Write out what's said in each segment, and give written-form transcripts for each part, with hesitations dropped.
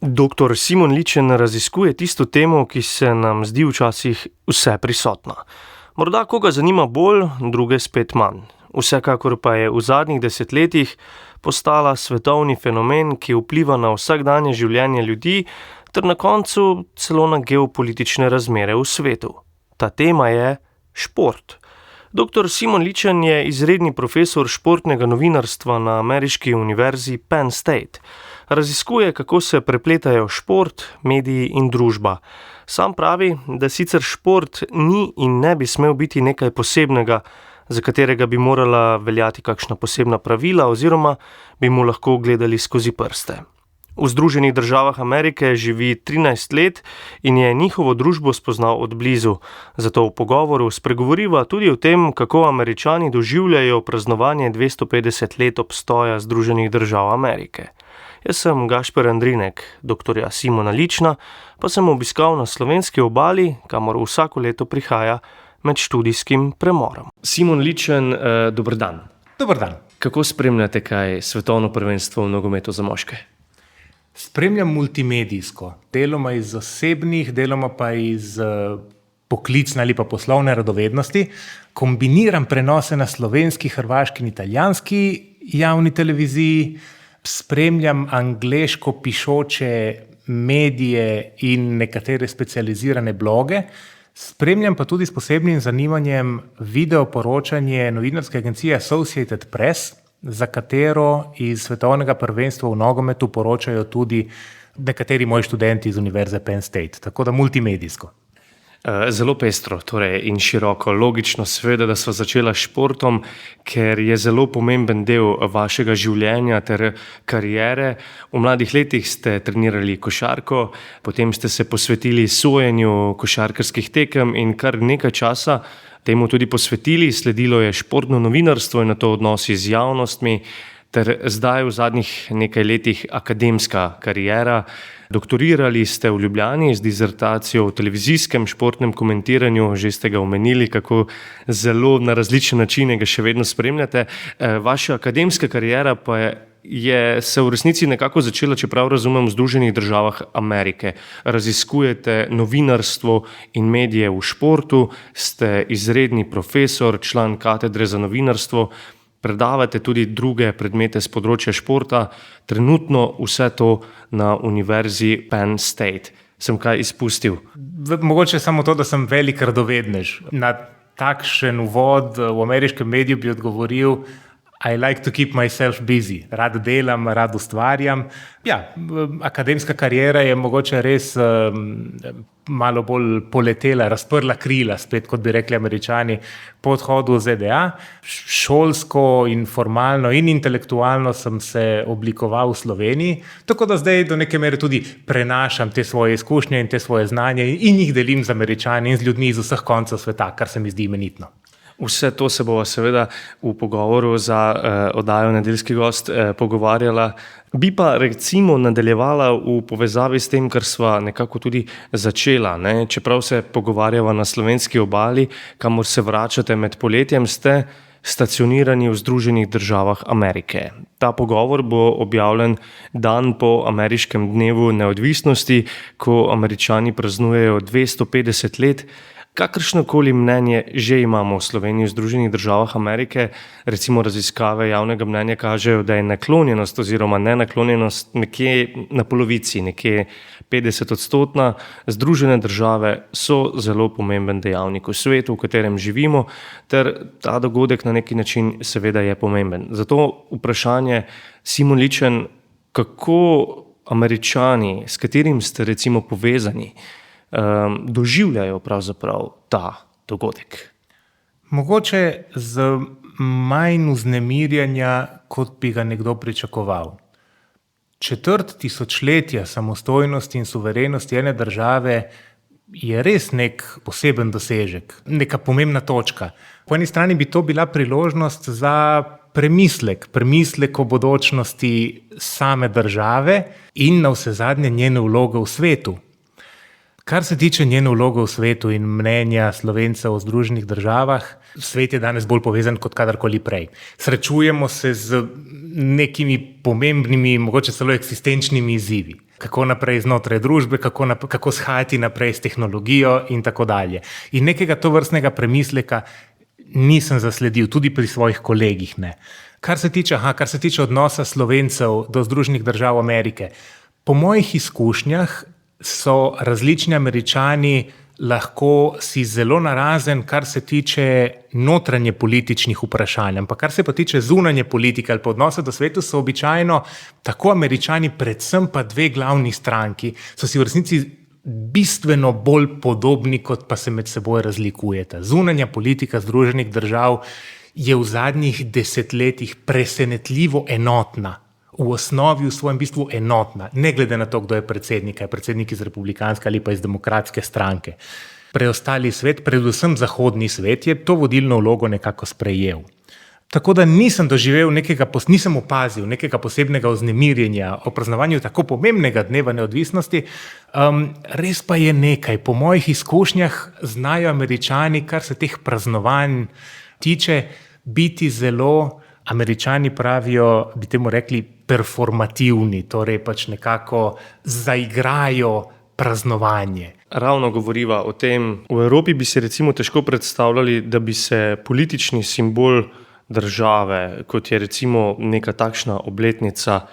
Dr. Simon Ličen raziskuje tisto temo, ki se nam zdi včasih vse prisotna. Morda koga zanima bolj, druge spet manj. Vsekakor pa je v zadnjih desetletjih postala svetovni fenomen, ki vpliva na vsakdanje življenje ljudi ter na koncu celo na geopolitične razmere v svetu. Ta tema je šport. Dr. Simon Ličen je izredni profesor športnega novinarstva na ameriški univerzi Penn State. Raziskuje, kako se prepletajo šport, mediji in družba. Sam pravi, da sicer šport ni in ne bi smel biti nekaj posebnega, za katerega bi morala veljati kakšna posebna pravila oziroma bi mu lahko gledali skozi prste. V Združenih državah Amerike živi 13 let in je njihovo družbo spoznal od blizu. Zato v pogovoru spregovoriva tudi o tem, kako Američani doživljajo praznovanje 250 let obstoja Združenih držav Amerike. Jaz sem Gašper Andrinek, doktorja Simona Lična, pa sem obiskal na slovenski obali, kamor vsako leto prihaja med študijskim premorom. Simon Ličen, dober dan. Dober dan. Kako spremljate kaj svetovno prvenstvo v nogometu za moške? Spremljam multimedijsko, deloma iz osebnih, deloma pa iz poklicne ali pa poslovne radovednosti. Kombiniram prenose na slovenski, hrvaški in italijanski javni televiziji, spremljam angleško pišoče medije in nekatere specializirane bloge, spremljam pa tudi s posebnim zanimanjem video poročanje novinarske agencije Associated Press, za katero iz svetovnega prvenstva v nogometu poročajo tudi nekateri moji študenti iz Univerze Penn State, tako da multimedijsko. Zelo pestro, torej in široko. Logično seveda, da sva začela s športom, ker je zelo pomemben del vašega življenja ter kariere. V mladih letih ste trenirali košarko, potem ste se posvetili sojenju košarkarskih tekem in kar nekaj časa temu tudi posvetili. Sledilo je športno novinarstvo in nato odnosi z javnostmi ter zdaj v zadnjih nekaj letih akademska kariera. Doktorirali ste v Ljubljani z dizertacijo o televizijskem športnem komentiranju, že ste ga omenili, kako zelo na različne načine ga še vedno spremljate. Vaša akademska kariera pa je se v resnici nekako začela, čeprav razumem, v Združenih državah Amerike. Raziskujete novinarstvo in medije v športu, ste izredni profesor, član katedre za novinarstvo, predavate tudi druge predmete z področja športa, trenutno vse to na Univerzi Penn State. Sem kaj izpustil? Mogoče samo to, da sem velik radovednež. Na takšen uvod v ameriškem mediju bi odgovoril: I like to keep myself busy. Rad delam, rad ustvarjam. Ja, akademska kariera je mogoče res malo bolj poletela, razprla krila, spet kot bi rekli Američani, po odhodu v ZDA. Šolsko in formalno in intelektualno sem se oblikoval v Sloveniji, tako da zdaj do neke mere tudi prenašam te svoje izkušnje in te svoje znanje in jih delim z Američani in z ljudmi iz vseh koncev sveta, kar se mi zdi imenitno. Vse to se bova seveda v pogovoru za oddajo Nedeljski gost pogovarjala. Bi pa recimo nadaljevala v povezavi s tem, kar sva nekako tudi začela. Čeprav se pogovarjava na slovenski obali, kamor se vračate med poletjem, ste stacionirani v Združenih državah Amerike. Ta pogovor bo objavljen dan po ameriškem dnevu neodvisnosti, ko Američani praznujejo 250 let. Kakršnokoli mnenje že imamo v Sloveniji v Združenih državah Amerike, recimo raziskave javnega mnenja kažejo, da je naklonjenost oziroma nenaklonjenost nekje na polovici, nekje 50%. Združene države so zelo pomemben dejavnik v svetu, v katerem živimo, ter ta dogodek na neki način seveda je pomemben. Zato vprašanje, Simon Ličen, kako Američani, s katerim ste recimo povezani, doživljajo pravzaprav ta dogodek? Mogoče z manj vznemirjanja, kot bi ga nekdo pričakoval. Četrt tisočletja samostojnosti in suverenosti ene države je res nek poseben dosežek, neka pomembna točka. Po eni strani bi to bila priložnost za premislek o bodočnosti same države in navsezadnje njene vloge v svetu. Kar se tiče njene vloge v svetu in mnenja Slovencev v Združenih državah, svet je danes bolj povezan kot kadarkoli prej. Srečujemo se z nekimi pomembnimi, mogoče celo eksistenčnimi izzivi. kako naprej znotraj družbe, kako shajati naprej s tehnologijo in tako dalje. In nekega tovrstnega premisleka nisem zasledil, tudi pri svojih kolegih ne. Kar se tiče odnosa Slovencev do Združenih držav Amerike, po mojih izkušnjah so različni Američani lahko si zelo narazen, kar se tiče notranje političnih vprašanj, ampak kar se pa tiče zunanje politike ali pa odnosa do sveta, so običajno tako Američani, predvsem pa dve glavni stranki, so si v resnici bistveno bolj podobni, kot pa se med seboj razlikujeta. Zunanja politika Združenih držav je v zadnjih desetletjih presenetljivo enotna. V osnovi, v svojem bistvu enotna, ne glede na to, kdo je predsednik iz republikanske ali pa iz demokratske stranke. Preostali svet, predvsem zahodni svet, je to vodilno vlogo nekako sprejel. Tako da nisem opazil nekega posebnega vznemirjenja o praznovanju tako pomembnega dneva neodvisnosti. Res pa je nekaj, po mojih izkušnjah znajo Američani, kar se teh praznovanj tiče, biti zelo, Američani pravijo, bi temu rekli, performativni, torej pač nekako zaigrajo praznovanje. Ravno govoriva o tem. V Evropi bi si recimo težko predstavljali, da bi se politični simbol države, kot je recimo neka takšna obletnica,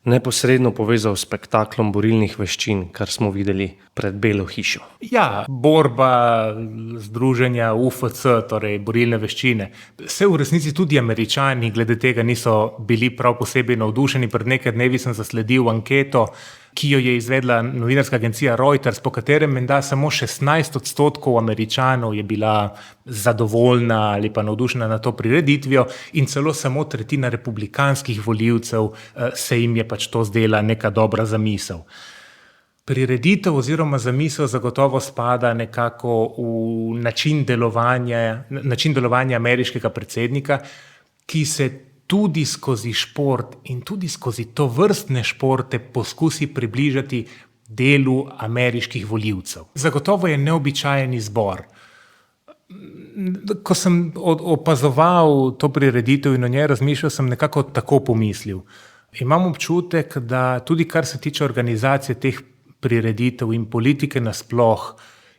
neposredno povezal s spektaklom borilnih veščin, kar smo videli pred Belo hišo. Ja, borba združenja UFC, torej borilne veščine. Se v resnici tudi Američani glede tega niso bili prav posebej navdušeni. Pred nekaj dnevi sem zasledil anketo, ki jo je izvedla novinarska agencija Reuters, po katerem menda samo 16% Američanov je bila zadovoljna ali pa navdušena na to prireditvijo in celo samo tretjina republikanskih volivcev se jim je pač to zdela neka dobra zamisel. Prireditev oziroma zamisel zagotovo spada nekako v način delovanja ameriškega predsednika, ki se tudi skozi šport in tudi skozi to vrstne športe poskusi približati delu ameriških volivcev. Zagotovo je neobičajen izbor. Ko sem opazoval to prireditev in o njej razmišljal, sem nekako tako pomislil. Imam občutek, da tudi kar se tiče organizacije teh prireditev in politike nasploh,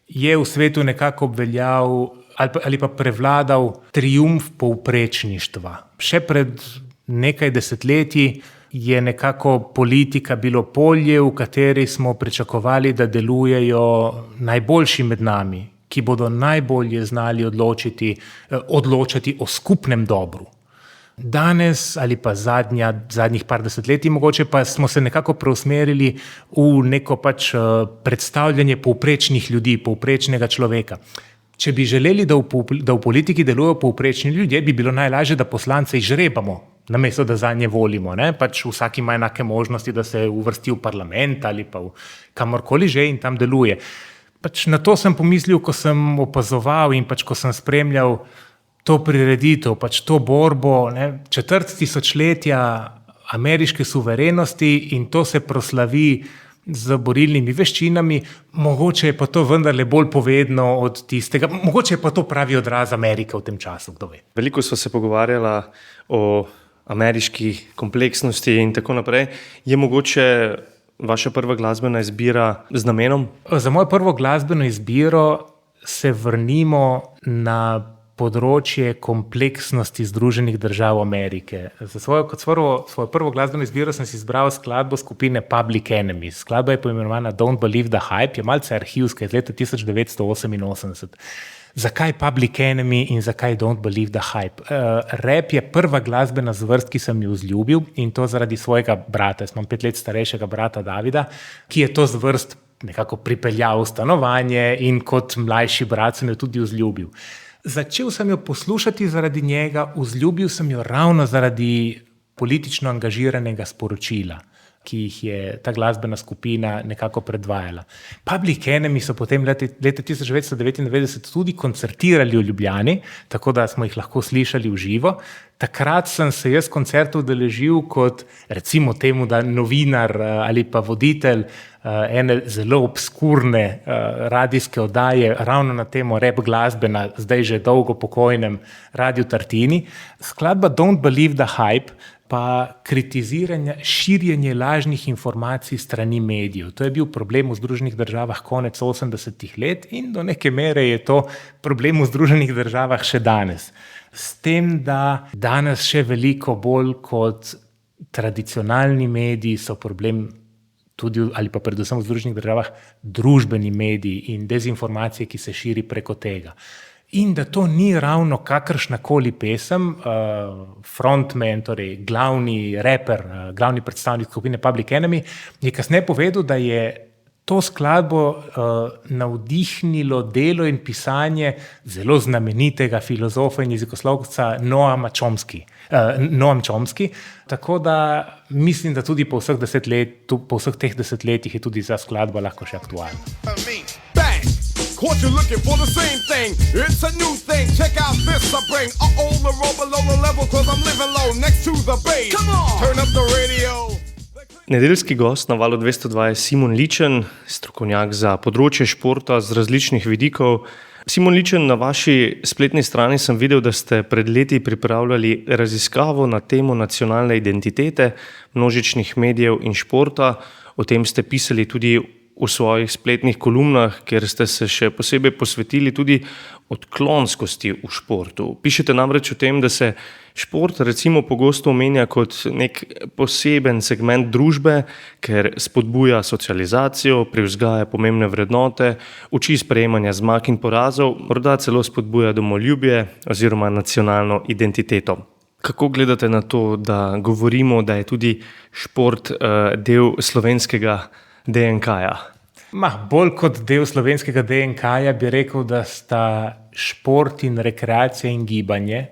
je v svetu nekako obveljal ali pa prevladal triumf povprečništva. Še pred nekaj desetletji je nekako politika bilo polje, v kateri smo pričakovali, da delujejo najboljši med nami, ki bodo najbolje znali odločati o skupnem dobru. Danes ali pa zadnjih par desetletij mogoče pa smo se nekako preusmerili v neko pač predstavljanje povprečnih ljudi, povprečnega človeka. Če bi želeli, da v politiki delujejo povprečni ljudje, bi bilo najlažje, da poslance izžrebamo, namesto da zanje volimo. Ne? Pač vsak ima enake možnosti, da se uvrsti v parlament ali pa kamorkoli že in tam deluje. Pač na to sem pomislil, ko sem opazoval in pač ko sem spremljal to prireditev, pač to borbo, četrt tisočletja ameriške suverenosti in to se proslavi z borilnimi veščinami, mogoče je pa to vendarle bolj povedno od tistega, mogoče je pa to pravi odraz Amerike v tem času, kdo ve. Veliko sva se pogovarjala o ameriški kompleksnosti in tako naprej. Je mogoče vaša prva glasbena izbira z namenom? Za mojo prvo glasbeno izbiro se vrnimo na področje kompleksnosti Združenih držav Amerike. Za svojo prvo glasbeno izbiro sem si izbral skladbo skupine Public Enemy. Skladba je poimenovana Don't Believe the Hype, je malce arhivska, iz leta 1988. Zakaj Public Enemy in zakaj Don't Believe the Hype? Rap je prva glasbena zvrst, ki sem jo vzljubil in to zaradi svojega brata. Jaz imam 5 let starejšega brata Davida, ki je to zvrst nekako pripeljal v stanovanje in kot mlajši brat sem jo tudi vzljubil. Začel sem jo poslušati zaradi njega, vzljubil sem jo ravno zaradi politično angažiranega sporočila, ki jih je ta glasbena skupina nekako predvajala. Public Enemy so potem leta 1999 tudi koncertirali v Ljubljani, tako da smo jih lahko slišali v živo. Takrat sem se jaz koncertov udeležil kot recimo temu, da novinar ali pa voditelj ene zelo obskurne radijske oddaje ravno na temo rap glasbe na zdaj že dolgo pokojnem Radiu Tartini. Skladba Don't Believe the Hype pa kritiziranje, širjenje lažnih informacij strani medijev. To je bil problem v Združenih državah konec 80-ih let in do neke mere je to problem v Združenih državah še danes. S tem, da danes še veliko bolj kot tradicionalni mediji so problem tudi ali pa predvsem v Združenih državah družbeni mediji in dezinformacije, ki se širi preko tega. In da to ni ravno kakršnakoli pesem, frontman, torej glavni reper, glavni predstavnik skupine Public Enemy, je kasneje povedal, da je to skladbo navdihnilo delo in pisanje zelo znamenitega filozofa in jezikoslovca Noama Chomsky. Tako da mislim, da tudi po vseh teh desetletjih je tudi za skladba lahko še aktualna. Caught you looking for the same thing. It's a new thing. Check out this I bring. The roll below the level cause I'm living low next to the bay. Come on. Turn up the radio. Nedeljski gost na Valu 202 je Simon Ličen, strokovnjak za področje športa z različnih vidikov. Simon Ličen, na vaši spletni strani sem videl, da ste pred leti pripravljali raziskavo na temo nacionalne identitete, množičnih medijev in športa. O tem ste pisali tudi v svojih spletnih kolumnah, kjer ste se še posebej posvetili tudi odklonskosti v športu. Pišete namreč o tem, da se šport recimo pogosto omenja kot nek poseben segment družbe, ker spodbuja socializacijo, privzgaja pomembne vrednote, uči sprejemanja zmag in porazov, morda celo spodbuja domoljubje oziroma nacionalno identiteto. Kako gledate na to, da govorimo, da je tudi šport del slovenskega DNK-ja? Bolj kot del slovenskega DNK-ja bi rekel, da sta šport in rekreacija in gibanje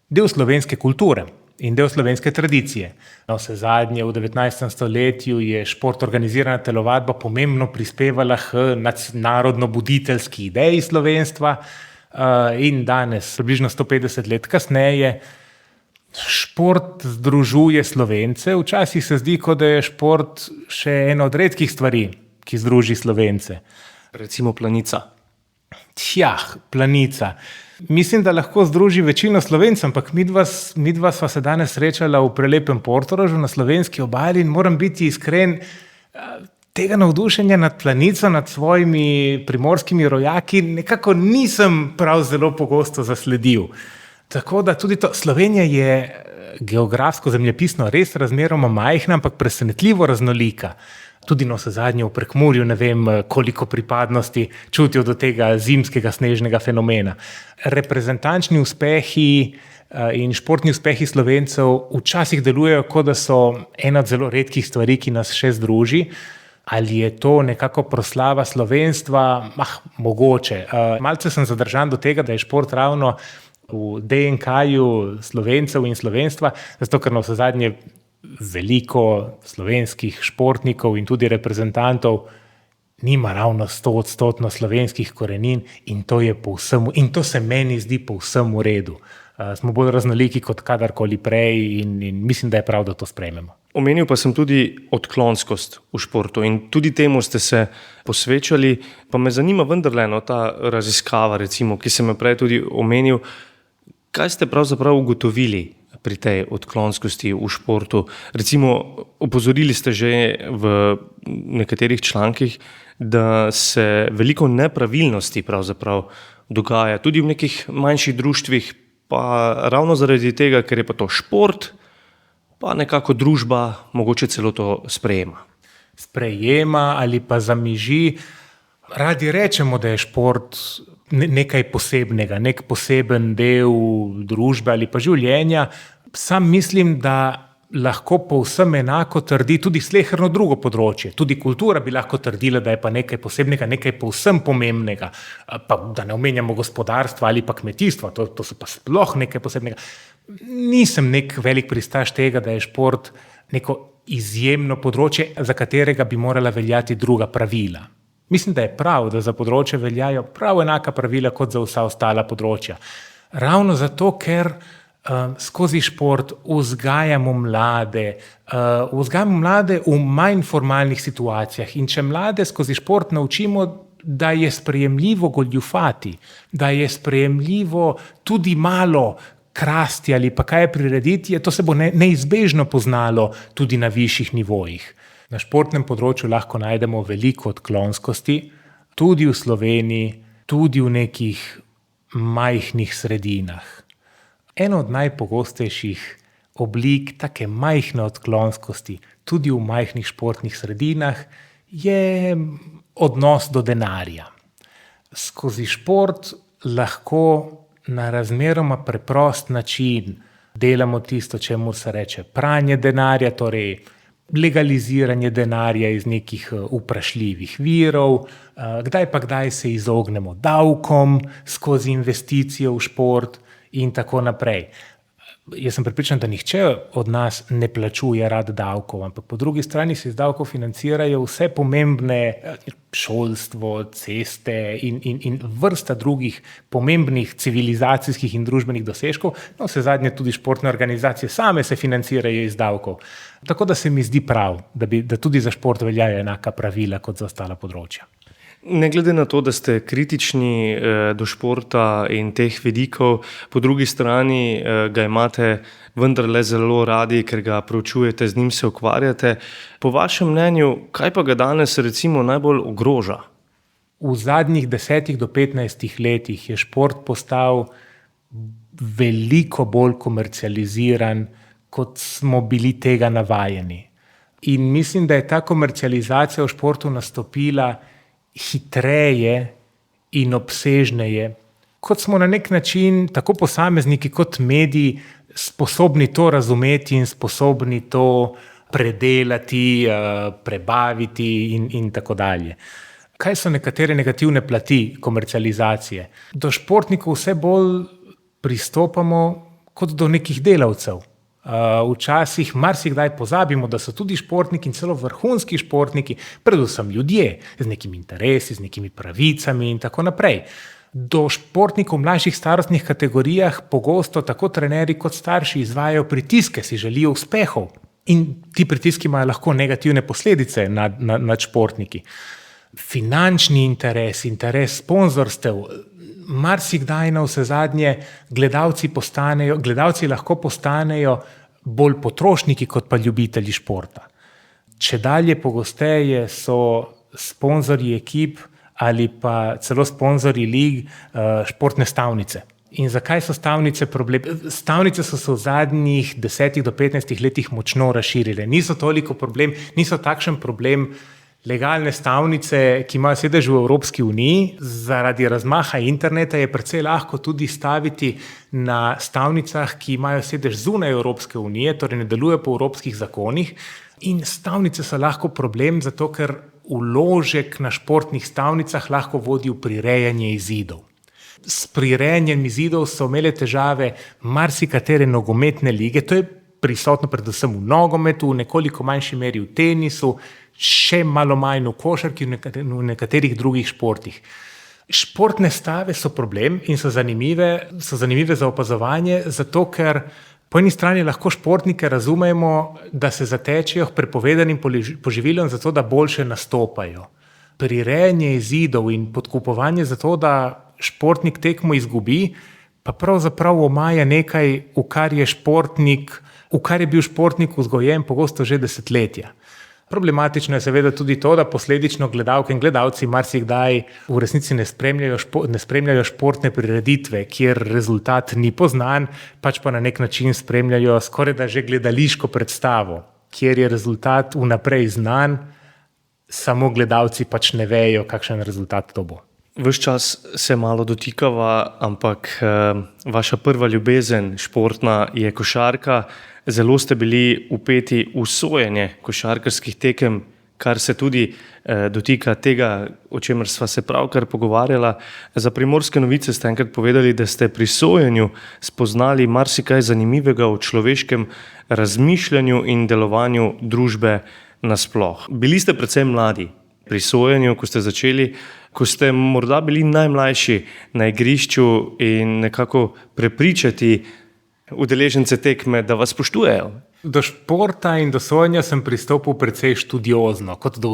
del slovenske kulture in del slovenske tradicije. Vsezadnje v 19. stoletju je šport, organizirana telovadba pomembno prispevala k narodno-buditeljski ideji slovenstva in danes, približno 150 let kasneje, šport združuje Slovence. Včasih se zdi, kot da je šport še ena od redkih stvari, ki združi Slovence. Recimo planica. Planica. Mislim, da lahko združi večino Slovencev, ampak midva sva se danes srečala v prelepem Portorožu na slovenski obali in moram biti iskren, tega navdušenja nad planico, nad svojimi primorskimi rojaki nekako nisem prav zelo pogosto zasledil. Tako da tudi to, Slovenija je geografsko, zemljepisno res razmeroma majhna, ampak presenetljivo raznolika. Tudi navsezadnje v Prekmurju ne vem, koliko pripadnosti čutijo do tega zimskega snežnega fenomena. Reprezentančni uspehi in športni uspehi Slovencev včasih delujejo, kot da so ena od zelo redkih stvari, ki nas še združi. Ali je to nekako proslava slovenstva? Mogoče. Malce sem zadržan do tega, da je šport ravno v DNK-ju Slovencev in slovenstva, zato ker navsezadnje veliko slovenskih športnikov in tudi reprezentantov nima ravno 100% slovenskih korenin in to se meni zdi povsem v redu. Smo bolj raznoliki kot kadarkoli prej in mislim, da je prav, da to sprejmemo. Omenil pa sem tudi odklonskost v športu in tudi temu ste se posvečali, pa me zanima vendarle ta raziskava, recimo, ki sem jo prej tudi omenil, kaj ste pravzaprav ugotovili pri tej odklonskosti v športu? Recimo, opozorili ste že v nekaterih člankih, da se veliko nepravilnosti pravzaprav dogaja, tudi v nekih manjših društvih, pa ravno zaradi tega, ker je pa to šport, pa nekako družba mogoče celo to sprejema. Sprejema ali pa zamiži. Radi rečemo, da je šport nekaj posebnega, nek poseben del družbe ali pa življenja. Sam mislim, da lahko povsem enako trdi tudi sleherno drugo področje. Tudi kultura bi lahko trdila, da je pa nekaj posebnega, nekaj povsem pomembnega. Pa da ne omenjamo gospodarstva ali pa kmetijstva, to so pa sploh nekaj posebnega. Nisem nek velik pristaš tega, da je šport neko izjemno področje, za katerega bi morala veljati druga pravila. Mislim, da je prav, da za področje veljajo prav enaka pravila kot za vsa ostala področja. Ravno zato, ker skozi šport vzgajamo mlade v manj formalnih situacijah. In če mlade skozi šport naučimo, da je sprejemljivo goljufati, da je sprejemljivo tudi malo krasti ali pa kaj prirediti, to se bo neizbežno poznalo tudi na višjih nivojih. Na športnem področju lahko najdemo veliko odklonskosti, tudi v Sloveniji, tudi v nekih majhnih sredinah. Eno od najpogostejših oblik take majhne odklonskosti, tudi v majhnih športnih sredinah, je odnos do denarja. Skozi šport lahko na razmeroma preprost način delamo tisto, čemur se reče pranje denarja, torej legaliziranje denarja iz nekih vprašljivih virov, kdaj se izognemo davkom skozi investicije v šport in tako naprej. Jaz sem prepričan, da nihče od nas ne plačuje rad davkov, ampak po drugi strani se iz davkov financirajo vse pomembne šolstvo, ceste in vrsta drugih pomembnih civilizacijskih in družbenih dosežkov. No, vse zadnje tudi športne organizacije same se financirajo iz davkov. Tako da se mi zdi prav, da tudi za šport veljajo enaka pravila kot za ostala področja. Ne glede na to, da ste kritični do športa in teh vidikov, po drugi strani ga imate vendarle zelo radi, ker ga proučujete, z njim se ukvarjate. Po vašem mnenju, kaj pa ga danes recimo najbolj ogroža? V zadnjih 10 do 15 letih je šport postal veliko bolj komercializiran, kot smo bili tega navajeni. In mislim, da je ta komercializacija v športu nastopila hitreje in obsežneje, kot smo na nek način, tako posamezniki kot mediji, sposobni to razumeti in sposobni to predelati, prebaviti in tako dalje. Kaj so nekatere negativne plati komercializacije? Do športnikov vse bolj pristopamo kot do nekih delavcev. Včasih marsikdaj pozabimo, da so tudi športniki in celo vrhunski športniki, predvsem ljudje z nekimi interesi, z nekimi pravicami in tako naprej. Do športnikov v mlajših starostnih kategorijah pogosto tako trenerji kot starši izvajajo pritiske, si želijo uspehov in ti pritiski imajo lahko negativne posledice nad športniki. Finančni interes sponzorstev, marsikdaj na vse zadnje gledalci lahko postanejo bolj potrošniki kot pa ljubitelji športa. Čedalje pogosteje so sponzorji ekip ali pa celo sponzorji lig športne stavnice. In zakaj so stavnice problem? Stavnice so se v zadnjih 10 do 15 letih močno razširile. Niso takšen problem legalne stavnice, ki imajo sedež v Evropski uniji. Zaradi razmaha interneta je precej lahko tudi staviti na stavnicah, ki imajo sedež zunaj Evropske unije, torej ne delujejo po evropskih zakonih. In stavnice so lahko problem, zato ker vložek na športnih stavnicah lahko vodi v prirejanje izidov. S prirejanjem izidov so imele težave marsikatere nogometne lige, to je prisotno predvsem v nogometu, v nekoliko manjši meri v tenisu, še malo manj v košarki, v nekaterih drugih športih. Športne stave so problem in so zanimive za opazovanje, zato ker po eni strani lahko športnike razumemo, da se zatečejo k prepovedanim poživilom zato, da boljše nastopajo. Prirejanje izidov in podkupovanje zato, da športnik tekmo izgubi, pa pravzaprav omaja nekaj, v kar je bil športnik vzgojen pogosto že desetletja. Problematično je seveda tudi to, da posledično gledalke in gledalci marsikdaj v resnici ne spremljajo športne prireditve, kjer rezultat ni poznan, pač pa na nek način spremljajo skorajda že gledališko predstavo, kjer je rezultat vnaprej znan, samo gledalci pač ne vejo, kakšen rezultat to bo. Ves čas se malo dotikava, ampak vaša prva ljubezen športna je košarka. Zelo ste bili vpeti v sojenje košarkarskih tekem, kar se tudi dotika tega, o čemer sva se pravkar pogovarjala. Za Primorske novice ste enkrat povedali, da ste pri sojenju spoznali marsikaj zanimivega o človeškem razmišljanju in delovanju družbe nasploh. Bili ste predvsem mladi pri sojenju, ko ste začeli, ko ste morda bili najmlajši na igrišču in nekako prepričati udeležence tekme, da vas spoštujejo. Do športa in do sojenja sem pristopil precej študiozno, kot do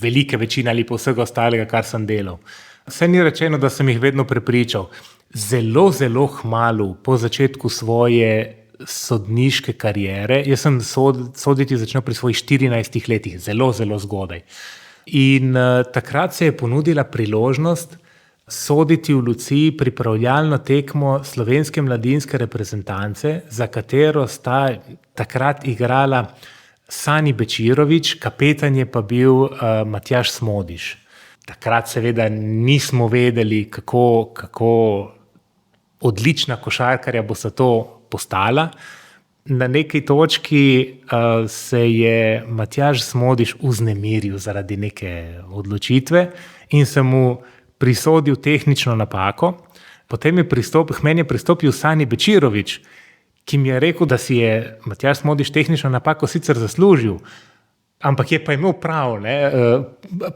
velike večine ali pa vsega ostalega, kar sem delal. Vse ni rečeno, da sem jih vedno prepričal. zelo, zelo kmalu po začetku svoje sodniške kariere. Jaz sem soditi začel pri svojih 14 letih, zelo, zelo zgodaj. In takrat se je ponudila priložnost soditi v Luciji pripravljalno tekmo slovenske mladinske reprezentance, za katero sta takrat igrala Sani Bečirović, kapetan je pa bil Matjaž Smodiš. Takrat seveda nismo vedeli, kako odlična košarkarja bo se to postala. Na neki točki se je Matjaž Smodiš vznemiril zaradi neke odločitve in se mu prisodil tehnično napako. Potem je meni je pristopil Sani Bečirović, ki mi je rekel, da si je Matjaž Smodiš tehnično napako sicer zaslužil, ampak je pa imel prav.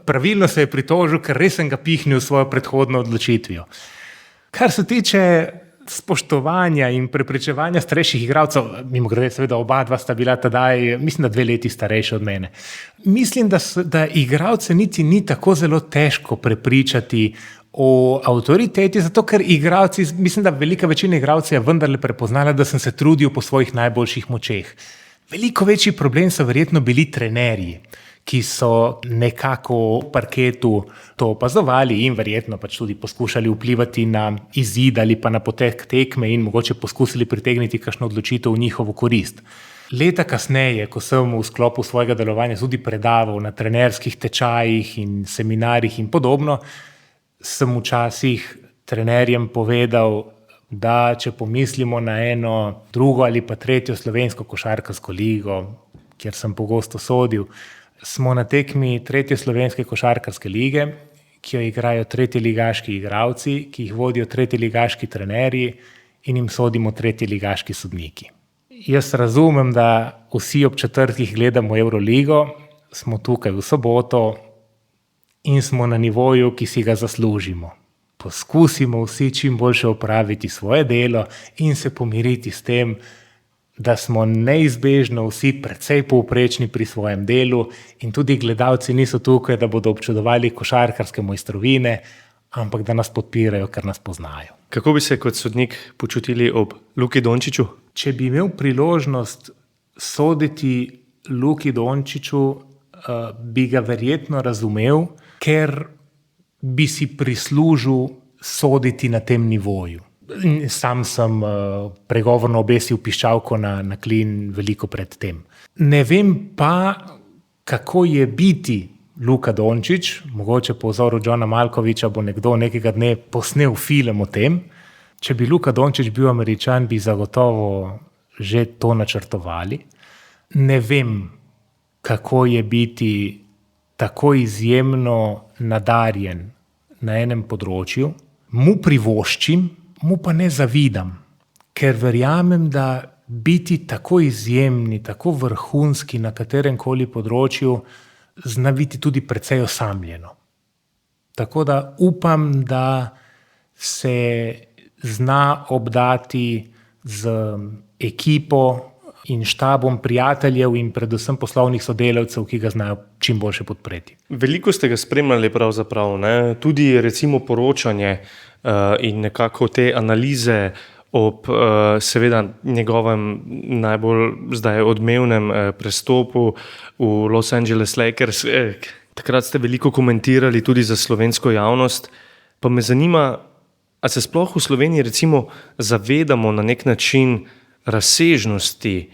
Pravilno se je pritožil, ker res sem ga pihnil s svojo predhodno odločitvijo. Kar se tiče spoštovanja in prepričevanja starejših igralcev, mimogrede, seveda oba dva sta bila tedaj, mislim, da 2 leti starejši od mene. Mislim, da igralce niti ni tako zelo težko prepričati o avtoriteti, zato ker igralci, mislim, da velika večina igralcev je vendarle prepoznala, da sem se trudil po svojih najboljših močeh. Veliko večji problem so verjetno bili trenerji, ki so nekako v parketu to opazovali in verjetno pač tudi poskušali vplivati na izid ali pa na potek tekme in mogoče poskusili pritegniti kakšno odločitev v njihovo korist. Leta kasneje, ko sem v sklopu svojega delovanja tudi predaval na trenerskih tečajih in seminarjih in podobno, sem včasih trenerjem povedal, da če pomislimo na eno drugo ali pa tretjo slovensko košarkarsko ligo, kjer sem pogosto sodil, smo na tekmi 3. slovenske košarkarske lige, ki jo igrajo tretjeligaški igralci, ki jih vodijo tretjeligaški trenerji in jim sodimo tretjeligaški sodniki. Jaz razumem, da vsi ob četrtkih gledamo Euroligo, smo tukaj v soboto in smo na nivoju, ki si ga zaslužimo. Poskusimo vsi čim boljše opraviti svoje delo in se pomiriti s tem, da smo neizbežno vsi precej povprečni pri svojem delu in tudi gledalci niso tukaj, da bodo občudovali košarkarske mojstrovine, ampak da nas podpirajo, ker nas poznajo. Kako bi se kot sodnik počutili ob Luki Dončiću? Če bi imel priložnost soditi Luki Dončiću, bi ga verjetno razumel, ker bi si prislužil soditi na tem nivoju. Sam sem pregovorno obesil piščalko na klin veliko pred tem. Ne vem pa, kako je biti Luka Dončić, mogoče po vzoru Johna Malkovića bo nekdo nekega dne posnel film o tem. Če bi Luka Dončić bil Američan, bi zagotovo že to načrtovali. Ne vem, kako je biti tako izjemno nadarjen na enem področju. Mu privoščim, mu pa ne zavidam, ker verjamem, da biti tako izjemni, tako vrhunski na kateremkoli področju zna biti tudi precej osamljeno. Tako da upam, da se zna obdati z ekipo in štabom prijateljev in predvsem poslovnih sodelavcev, ki ga znajo čim boljše podpreti. Veliko ste ga spremljali pravzaprav, ne? Tudi recimo poročanje in nekako te analize ob seveda njegovem najbolj zdaj odmevnem prestopu v Los Angeles Lakers. Takrat ste veliko komentirali tudi za slovensko javnost. Pa me zanima, a se sploh v Sloveniji recimo zavedamo na nek način razsežnosti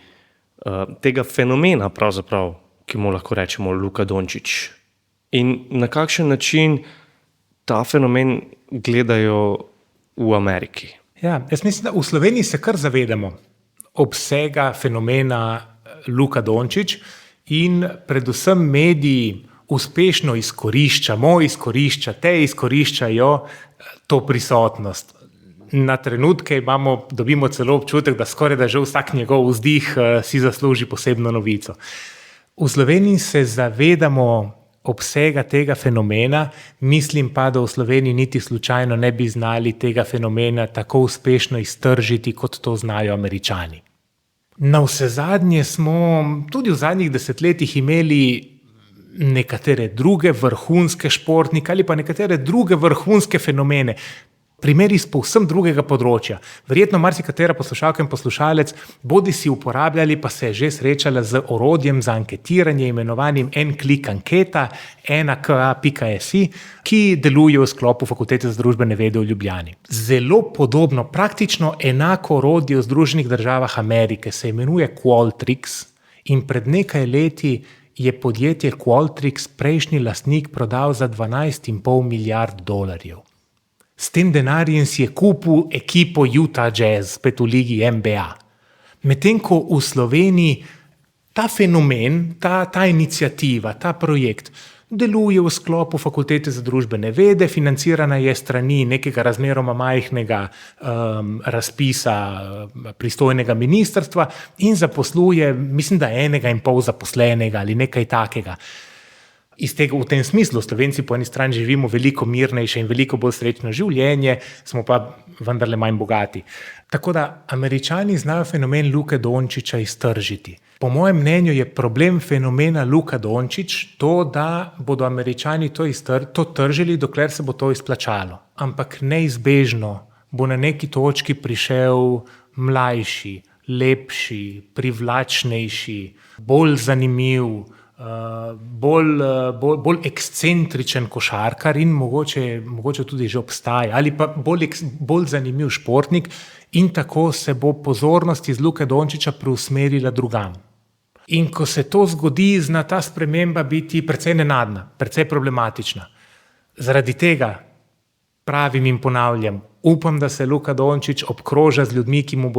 tega fenomena pravzaprav, ki mu lahko rečemo Luka Dončić. In na kakšen način ta fenomen gledajo v Ameriki? Ja, jaz mislim, da v Sloveniji se kar zavedamo obsega fenomena Luka Dončić in predvsem mediji uspešno izkoriščajo to prisotnost. Na trenutke dobimo celo občutek, da skoraj da že vsak njegov vzdih si zasluži posebno novico. V Sloveniji se zavedamo obsega tega fenomena, mislim pa, da v Sloveniji niti slučajno ne bi znali tega fenomena tako uspešno iztržiti, kot to znajo Američani. Navsezadnje smo tudi v zadnjih desetletjih imeli nekatere druge vrhunske športnike ali pa nekatere druge vrhunske fenomene. Primer iz povsem drugega področja. Verjetno marsikatera poslušalka in poslušalec bodi si uporabljali, pa se je že srečala z orodjem za anketiranje imenovanim En-klik anketa, ena.ka.si, ki deluje v sklopu Fakultete za družbene vede v Ljubljani. Zelo podobno, praktično enako orodje v Združenih državah Amerike se imenuje Qualtrics in pred nekaj leti je podjetje Qualtrics prejšnji lastnik prodal za $12,5 milijard. S tem denarjem si je kupil ekipo Utah Jazz, spet v ligi NBA. Medtem ko v Sloveniji ta fenomen, ta iniciativa, ta projekt deluje v sklopu Fakultete za družbene vede, financirana je strani nekega razmeroma majhnega razpisa pristojnega ministrstva in zaposluje, mislim, da 1,5 zaposlenega ali nekaj takega. Iz tega, v tem smislu, Slovenci po eni strani živimo veliko mirnejše in veliko bolj srečno življenje, smo pa vendarle manj bogati. Tako da Američani znajo fenomen Luke Dončića iztržiti. Po mojem mnenju je problem fenomena Luka Dončić to, da bodo Američani to tržili, dokler se bo to izplačalo. Ampak neizbežno bo na neki točki prišel mlajši, lepši, privlačnejši, bolj zanimiv, bolj ekscentričen košarkar in mogoče tudi že obstaja, ali pa bolj zanimiv športnik in tako se bo pozornost iz Luke Dončića preusmerila drugam. In ko se to zgodi, zna ta sprememba biti precej nenadna, precej problematična. Zaradi tega pravim in ponavljam, upam, da se Luka Dončić obkroža z ljudmi, ki mu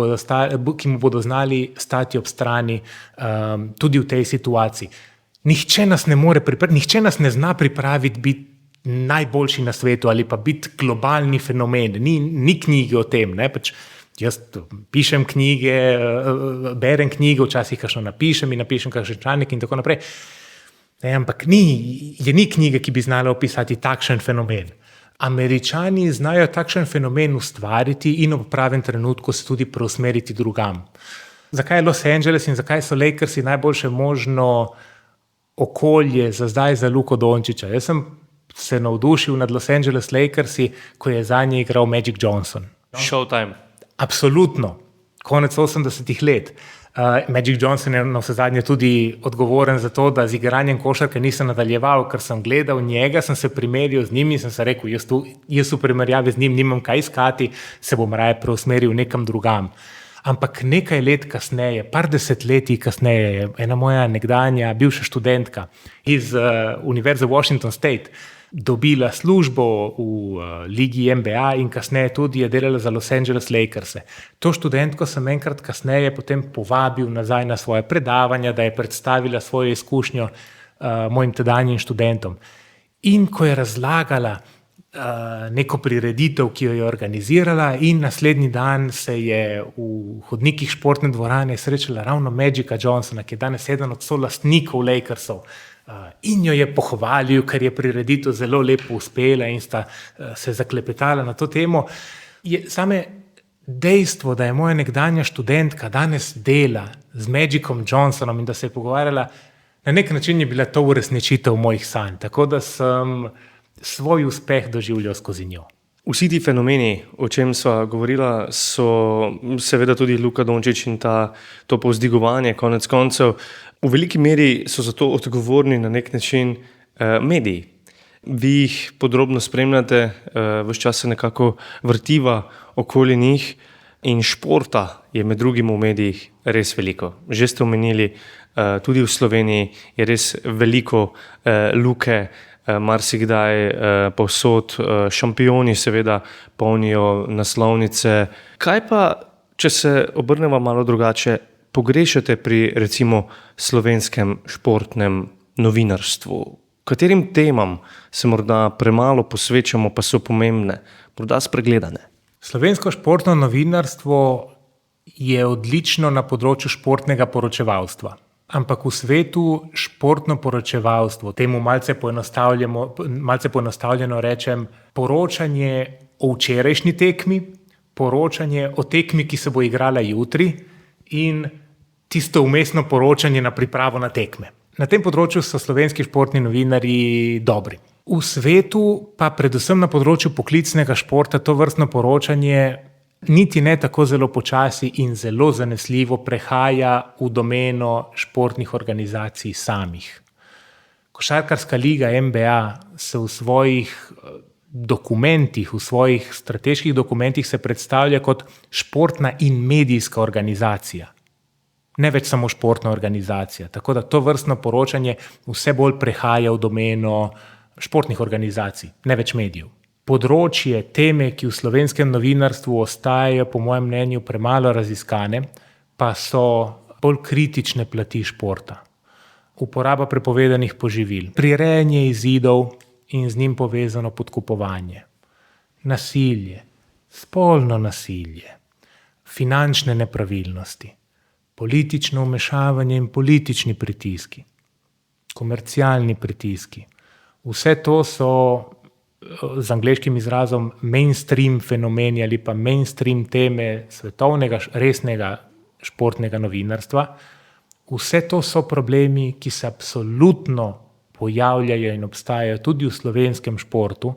bodo znali stati ob strani tudi v tej situaciji. Nihče nas ne zna pripraviti biti najboljši na svetu ali pa biti globalni fenomen. Ni knjige o tem. Ne? Jaz pišem knjige, berem knjige, včasih kakšno napišem in napišem kakšen članek in tako naprej. Ampak ni knjige, ki bi znala opisati takšen fenomen. Američani znajo takšen fenomen ustvariti in v pravem trenutku se tudi preusmeriti drugam. Zakaj je Los Angeles in zakaj so Lakersi najboljše možno okolje za zdaj za Luko Dončića? Jaz sem se navdušil nad Los Angeles Lakersi, ko je zanje igral Magic Johnson. Showtime. Absolutno. Konec 80-ih let. Magic Johnson je na vse zadnje tudi odgovoren za to, da z igranjem košarke nisem nadaljeval, ker sem gledal njega, sem se primerjal z njim in sem se rekel, jaz v primerjavi z njim nimam kaj iskati, se bom raje preusmeril nekam drugam. Ampak nekaj let kasneje, par desetletij kasneje, je ena moja nekdanja bivša študentka iz Univerze Washington State dobila službo v ligi NBA in kasneje tudi je delala za Los Angeles Lakers. To študentko sem enkrat kasneje potem povabil nazaj na svoje predavanja, da je predstavila svojo izkušnjo mojim tedanjim študentom. In ko je razlagala neko prireditev, ki jo je organizirala, in naslednji dan se je v hodnikih športne dvorane srečala ravno Magica Johnsona, ki je danes eden od solastnikov Lakersov. In jo je pohvalil, ker je prireditev zelo lepo uspela in sta se zaklepetala na to temo. Je same dejstvo, da je moja nekdanja študentka danes dela z Magicom Johnsonom in da se je pogovarjala, na nek način je bila to uresničitev mojih sanj. Tako da sem svoj uspeh doživljal skozi njo. Vsi ti fenomeni, o čem sva govorila, so seveda tudi Luka Dončić in to povzdigovanje konec koncev. V veliki meri so za to odgovorni na nek način mediji. Vi jih podrobno spremljate, ves čas se nekako vrtiva okoli njih in športa je med drugim v medijih res veliko. Že ste omenili, tudi v Sloveniji je res veliko Luke, marsikdaj povsod, šampioni seveda polnijo naslovnice. Kaj pa, če se obrnemo malo drugače, pogrešate pri recimo slovenskem športnem novinarstvu? Katerim temam se morda premalo posvečamo, pa so pomembne, morda spregledane? Slovensko športno novinarstvo je odlično na področju športnega poročevalstva. Ampak v svetu športno poročevalstvo, temu malce poenostavljeno rečem, poročanje o včerajšnji tekmi, poročanje o tekmi, ki se bo igrala jutri in tisto vmesno poročanje na pripravo na tekme. Na tem področju so slovenski športni novinarji dobri. V svetu, pa predvsem na področju poklicnega športa, to vrstno poročanje niti ne tako zelo počasi in zelo zanesljivo prehaja v domeno športnih organizacij samih. Košarkarska liga NBA se v svojih dokumentih, v svojih strateških dokumentih se predstavlja kot športna in medijska organizacija. Ne več samo športna organizacija. Tako da to vrstno poročanje vse bolj prehaja v domeno športnih organizacij, ne več medijev. Področje, teme, ki v slovenskem novinarstvu ostajajo, po mojem mnenju, premalo raziskane, pa so bolj kritične plati športa. Uporaba prepovedanih poživil, prirejanje izidov in z njim povezano podkupovanje, nasilje, spolno nasilje, finančne nepravilnosti, politično vmešavanje in politični pritiski, komercialni pritiski. Vse to so z angleškim izrazom mainstream fenomeni ali pa mainstream teme svetovnega resnega športnega novinarstva. Vse to so problemi, ki se absolutno pojavljajo in obstajajo tudi v slovenskem športu,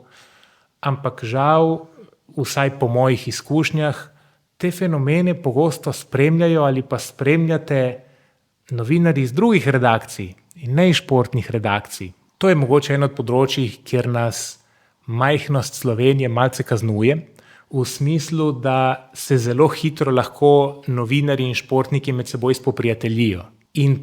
ampak žal, vsaj po mojih izkušnjah, te fenomene pogosto spremljajo ali pa spremljate novinarji iz drugih redakcij in ne iz športnih redakcij. To je mogoče eno od področij, kjer nas majhnost Slovenije malce kaznuje, v smislu, da se zelo hitro lahko novinarji in športniki med seboj spoprijateljijo. In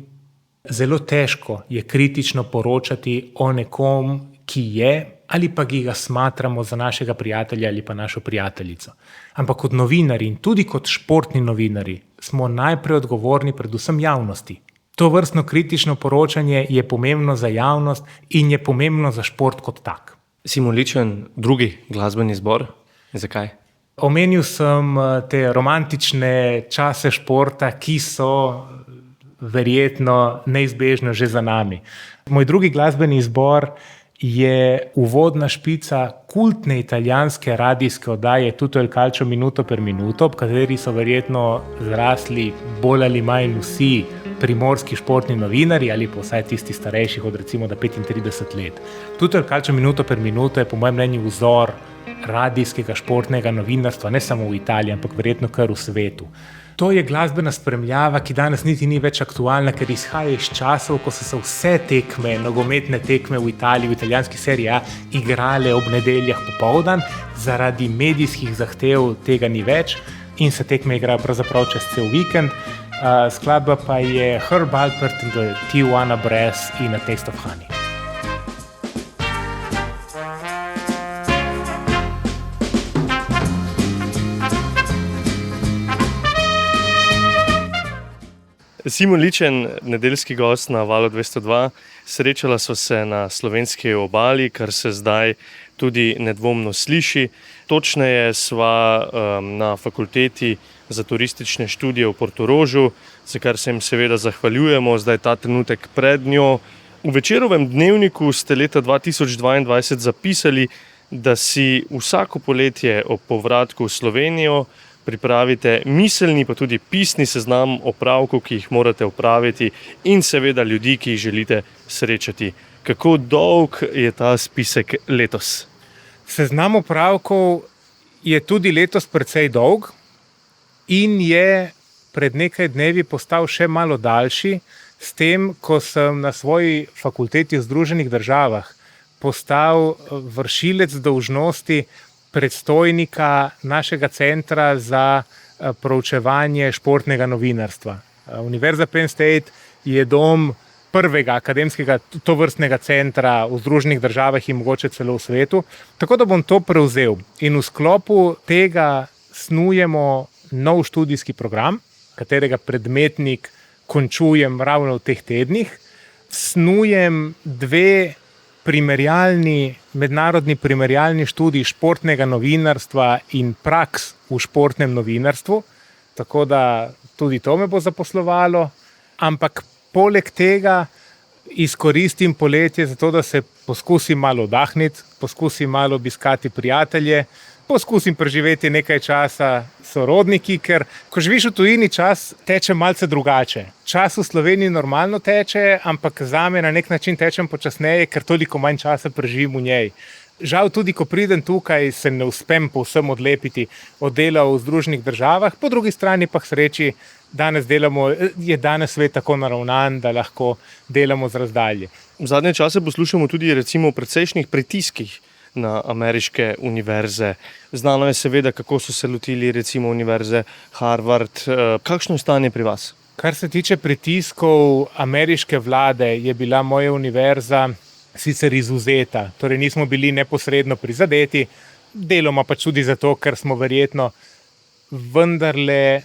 zelo težko je kritično poročati o nekom, ki je ali pa ki ga smatramo za našega prijatelja ali pa našo prijateljico. Ampak kot novinarji in tudi kot športni novinarji smo najprej odgovorni predvsem javnosti. To vrstno kritično poročanje je pomembno za javnost in je pomembno za šport kot tak. Simboličen drugi glasbeni zbor? Zakaj? Omenil sem te romantične čase športa, ki so verjetno neizbežno že za nami. Moj drugi glasbeni izbor je uvodna špica kultne italijanske radijske oddaje Tutto il calcio minuto per minuto, ob kateri so verjetno zrasli bolj ali manj vsi primorski športni novinarji ali pa vsaj tisti starejših od recimo 35 let. Tutto il calcio minuto per minuto je po mojem mnenju vzor radijskega športnega novinarstva, ne samo v Italiji, ampak verjetno kar v svetu. To je glasbena spremljava, ki danes niti ni več aktualna, ker izhaja iz časov, ko so se vse tekme, nogometne tekme v Italiji, v italijanski seriji A, igrale ob nedeljah popoldan. Zaradi medijskih zahtev tega ni več in se tekme igrajo pravzaprav čez cel vikend. Skladba pa je Herb Alpert in the Tijuana Brass in A Taste of Honey. Simon Ličen, nedeljski gost na Valu 202, srečala so se na slovenski obali, kar se zdaj tudi nedvomno sliši. Točneje sva na fakulteti za turistične študije v Portorožu, za kar se jim seveda zahvaljujemo, zdaj ta trenutek pred njo. V Večerovem dnevniku ste leta 2022 zapisali, da si vsako poletje ob povratku v Slovenijo pripravite miselni, pa tudi pisni seznam opravkov, ki jih morate opraviti in seveda ljudi, ki jih želite srečati. Kako dolg je ta spisek letos? Seznam opravkov je tudi letos precej dolg in je pred nekaj dnevi postal še malo daljši, s tem, ko sem na svoji fakulteti v Združenih državah postal vršilec dolžnosti predstojnika našega centra za proučevanje športnega novinarstva. Univerza Penn State je dom prvega akademskega tovrstnega centra v Združenih državah in mogoče celo v svetu, tako da bom to prevzel. In v sklopu tega snujemo nov študijski program, katerega predmetnik končujem ravno v teh tednih. Snujem mednarodni primerjalni študij športnega novinarstva in praks v športnem novinarstvu, tako da tudi to me bo zaposlovalo, ampak poleg tega izkoristim poletje za to, da se poskusim malo oddahniti, poskusim malo obiskati prijatelje, poskusim preživeti nekaj časa s sorodniki, ker ko živiš v tujini, čas teče malce drugače. Čas v Sloveniji normalno teče, ampak zame na nek način tečem počasneje, ker toliko manj časa preživim v njej. Žal tudi, ko pridem tukaj, se ne uspem povsem odlepiti od dela v Združenih državah, po drugi strani pa k sreči je danes svet tako naravnan, da lahko delamo z razdalje. V zadnje čase poslušamo tudi recimo o precejšnjih pritiskih na ameriške univerze. Znano je seveda, kako so se lotili recimo univerze Harvard. Kakšno je stanje pri vas? Kar se tiče pritiskov ameriške vlade, je bila moja univerza sicer izvzeta, torej nismo bili neposredno prizadeti, deloma pač tudi zato, ker smo verjetno vendarle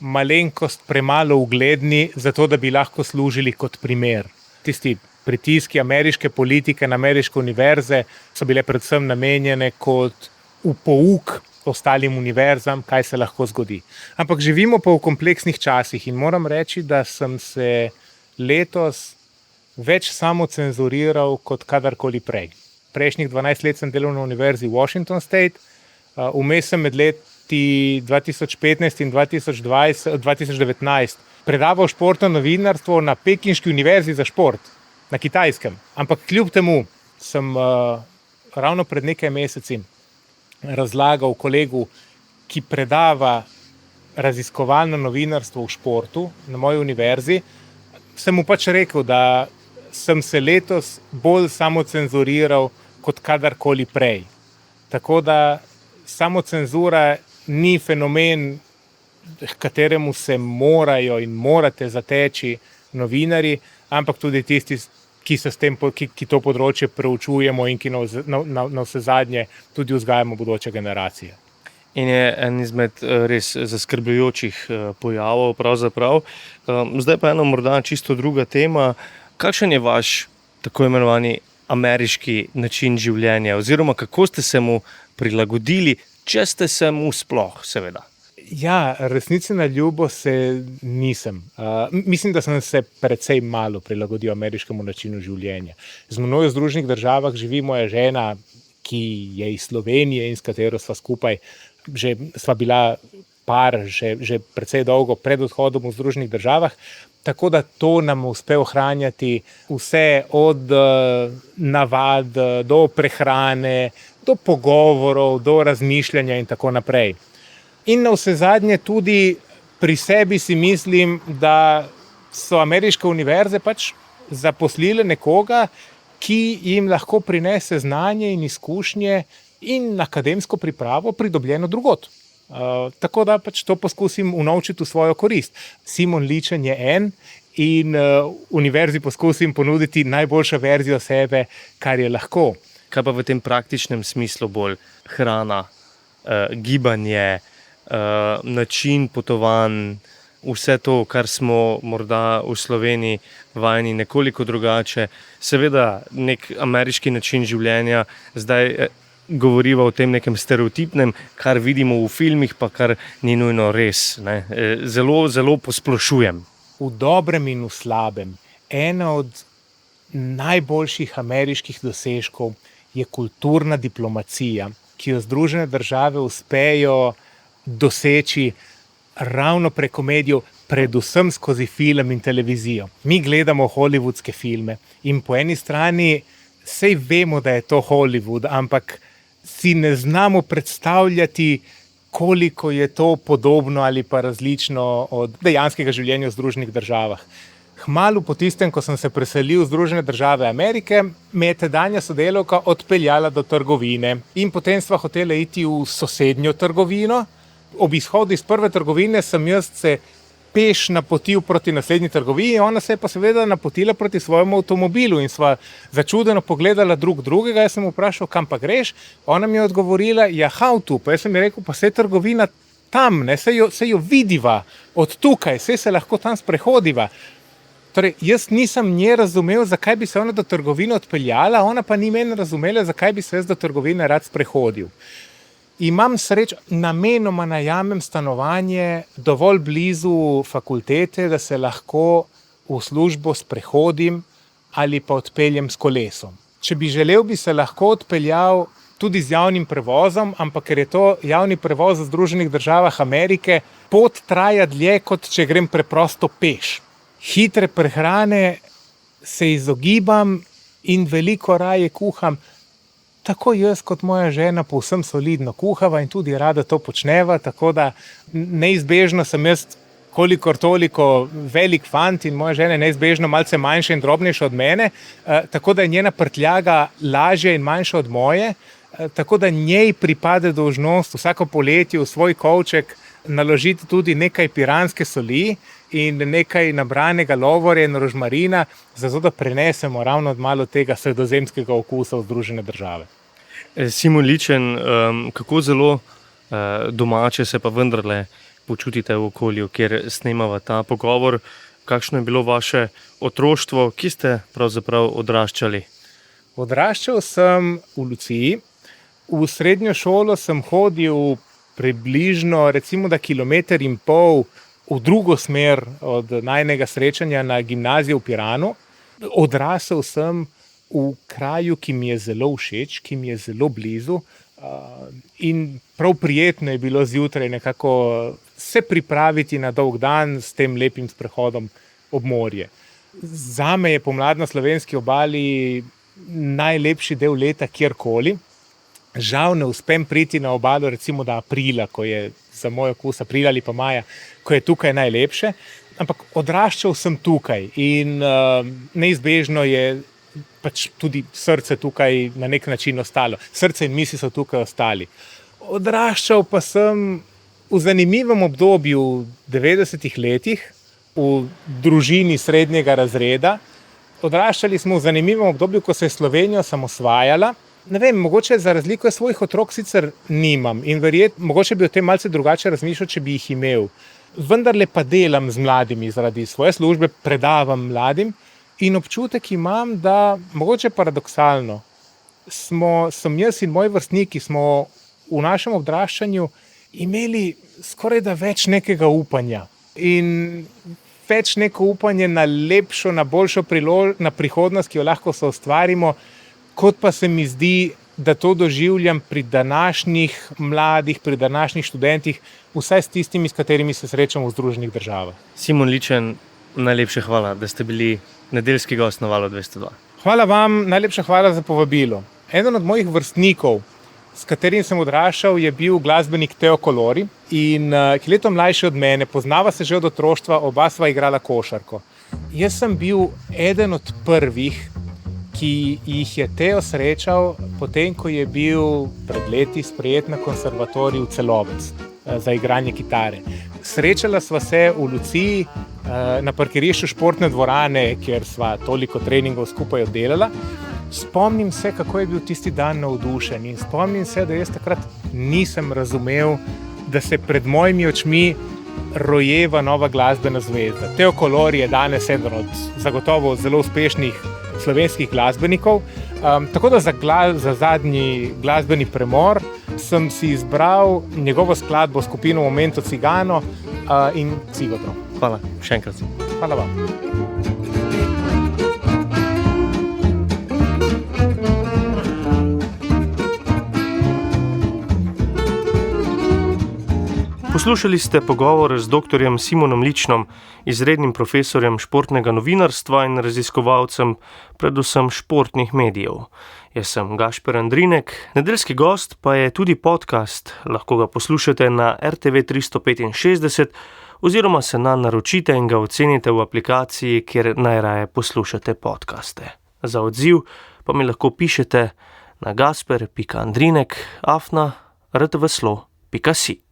malenkost premalo ugledni, zato da bi lahko služili kot primer. Tisti pritiski ameriške politike na ameriške univerze so bile predvsem namenjene kot v pouk ostalim univerzam, kaj se lahko zgodi. Ampak živimo pa v kompleksnih časih in moram reči, da sem se letos več samocenzuriral kot kadarkoli prej. Prejšnjih 12 let sem delal na univerzi Washington State, vmes sem med leti 2015 in 2019 predaval športno novinarstvo na Pekinški univerzi za šport na Kitajskem. Ampak kljub temu sem ravno pred nekaj meseci razlagal kolegu, ki predava raziskovalno novinarstvo v športu na moji univerzi, sem mu pač rekel, da sem se letos bolj samocenzuriral kot kadarkoli prej. Tako da samocenzura ni fenomen, kateremu se morajo in morate zateči novinarji, ampak tudi tisti, ki to področje preučujemo in ki na vse zadnje tudi vzgajamo bodoče generacije. In je en izmed res zaskrbljujočih pojavov pravzaprav. Zdaj pa ena morda čisto druga tema. Kakšen je vaš tako imenovani ameriški način življenja oziroma kako ste se mu prilagodili, če ste se mu sploh, seveda? Ja, resnici na ljubo se nisem. Mislim, da sem se precej malo prilagodil ameriškemu načinu življenja. Z menoj v Združenih državah živi moja žena, ki je iz Slovenije in s katero sva bila par že precej dolgo pred odhodom v Združenih državah, tako da to nam uspe ohranjati vse od navad do prehrane, do pogovorov, do razmišljanja in tako naprej. In navsezadnje tudi pri sebi si mislim, da so ameriške univerze pač zaposlile nekoga, ki jim lahko prinese znanje in izkušnje in akademsko pripravo pridobljeno drugod. Tako da pač to poskusim unovčiti v svojo korist. Simon Ličen je en in univerzi poskusim ponuditi najboljšo verzijo sebe, kar je lahko. Kaj pa v tem praktičnem smislu bolj hrana, gibanje, način potovanj, vse to, kar smo morda v Sloveniji vajeni nekoliko drugače. Seveda nek ameriški način življenja, zdaj govoriva o tem nekem stereotipnem, kar vidimo v filmih, pa kar ni nujno res. Ne? Zelo, zelo posplošujem. V dobrem in v slabem. Ena od najboljših ameriških dosežkov je kulturna diplomacija, ki jo Združene države uspejo doseči ravno preko medijev, predvsem skozi film in televizijo. Mi gledamo hollywoodske filme in po eni strani sej vemo, da je to Hollywood, ampak si ne znamo predstavljati, koliko je to podobno ali pa različno od dejanskega življenja v Združenih državah. Kmalu po tistem, ko sem se preselil v Združene države Amerike, me je tedanja sodelavka odpeljala do trgovine in potem sva hotela iti v sosednjo trgovino. Ob izhodu iz prve trgovine sem jaz se peš napotil proti naslednji trgovini, ona se je pa seveda napotila proti svojemu avtomobilu in sva začudeno pogledala drug drugega. Jaz sem vprašal, kam pa greš? Ona mi je odgovorila, ja, how to? Pa jaz sem ji rekel, pa se je trgovina tam, ne, se jo vidiva od tukaj, se lahko tam sprehodiva. Torej, jaz nisem nje razumel, zakaj bi se ona do trgovine odpeljala, ona pa ni meni razumela, zakaj bi se jaz do trgovine rad sprehodil. Imam srečo, namenoma najamem stanovanje dovolj blizu fakultete, da se lahko v službo sprehodim ali pa odpeljem s kolesom. Če bi želel, bi se lahko odpeljal tudi z javnim prevozom, ampak ker je to javni prevoz v Združenih državah Amerike, pot traja dlje, kot če grem preprosto peš. Hitre prehrane se izogibam in veliko raje kuham. Tako jaz kot moja žena povsem solidno kuhava in tudi rada to počneva, tako da neizbežno sem jaz kolikor toliko velik fant in moja žena je neizbežno malce manjša in drobnejša od mene, tako da je njena prtljaga lažja in manjša od moje, tako da njej pripade dolžnost vsako poletje v svoj kovček naložiti tudi nekaj piranske soli in nekaj nabranega lovorja in rožmarina, zato da prenesemo ravno malo tega sredozemskega okusa v Združene države. Simon Ličen, kako zelo domače se pa vendarle počutite v okolju, kjer snemava ta pogovor? Kakšno je bilo vaše otroštvo? Kje ste pravzaprav odraščali? Odraščal sem v Luciji. V srednjo šolo sem hodil približno recimo da 1,5 kilometra v drugo smer od najnega srečanja na gimnaziji v Piranu. Odrasel sem v kraju, ki mi je zelo všeč, ki mi je zelo blizu in prav prijetno je bilo zjutraj nekako se pripraviti na dolg dan s tem lepim sprehodom ob morje. Zame je pomlad na slovenski obali najlepši del leta kjerkoli. Žal ne uspem priti na obalo recimo da aprila, ko je za moj okus aprila ali pa maja, ko je tukaj najlepše, ampak odraščal sem tukaj in neizbežno je pač tudi srce tukaj na nek način ostalo. Srce in misli so tukaj ostali. Odraščal pa sem v zanimivem obdobju v 90-ih letih, v družini srednjega razreda. Odraščali smo v zanimivem obdobju, ko se je Slovenija osamosvajala. Ne vem, mogoče za razliko svojih otrok sicer nimam in mogoče bi o tem malce drugače razmišljal, če bi jih imel. Vendarle pa delam z mladimi zaradi svoje službe, predavam mladim in občutek imam, da mogoče paradoksalno sem jaz in moji vrstniki smo v našem odraščanju imeli skoraj da več nekega upanja in več neko upanje na lepšo, na boljšo na prihodnost, ki jo lahko soustvarimo, kot pa se mi zdi, da to doživljam pri današnjih mladih, pri današnjih študentih, vsaj s tistimi, s katerimi se srečamo v Združenih državah. Simon Ličen, najlepša hvala, da ste bili nedeljski gost na Valu 202. Hvala vam, najlepša hvala za povabilo. Eden od mojih vrstnikov, s katerim sem odraščal, je bil glasbenik Teo Kolori in ki je leto mlajši od mene, poznava se že od otroštva, oba sva igrala košarko. Jaz sem bil eden od prvih, ki jih je Teo srečal, potem ko je bil pred leti sprejet na konservatoriju Celovec za igranje kitare. Srečala sva se v Luciji na parkirišču športne dvorane, kjer sva toliko treningov skupaj oddelala. Spomnim se, kako je bil tisti dan navdušen in spomnim se, da jaz takrat nisem razumel, da se pred mojimi očmi rojeva nova glasbena zvezda. Teo Kolori je danes eden od zagotovo zelo uspešnih slovenskih glasbenikov. Tako da za zadnji glasbeni premor sem si izbral njegovo skladbo skupino Momento Cigano in Cigoto. Hvala, še enkrat. Hvala vam. Poslušali ste pogovor z dr. Simonom Ličnom, izrednim profesorjem športnega novinarstva in raziskovalcem predvsem športnih medijev. Jaz sem Gašper Andrinek, nedeljski gost pa je tudi podcast. Lahko ga poslušate na RTV 365 oziroma se naročite in ga ocenite v aplikaciji, kjer najraje poslušate podcaste. Za odziv pa mi lahko pišete na gasper.andrinek@rtvslo.si.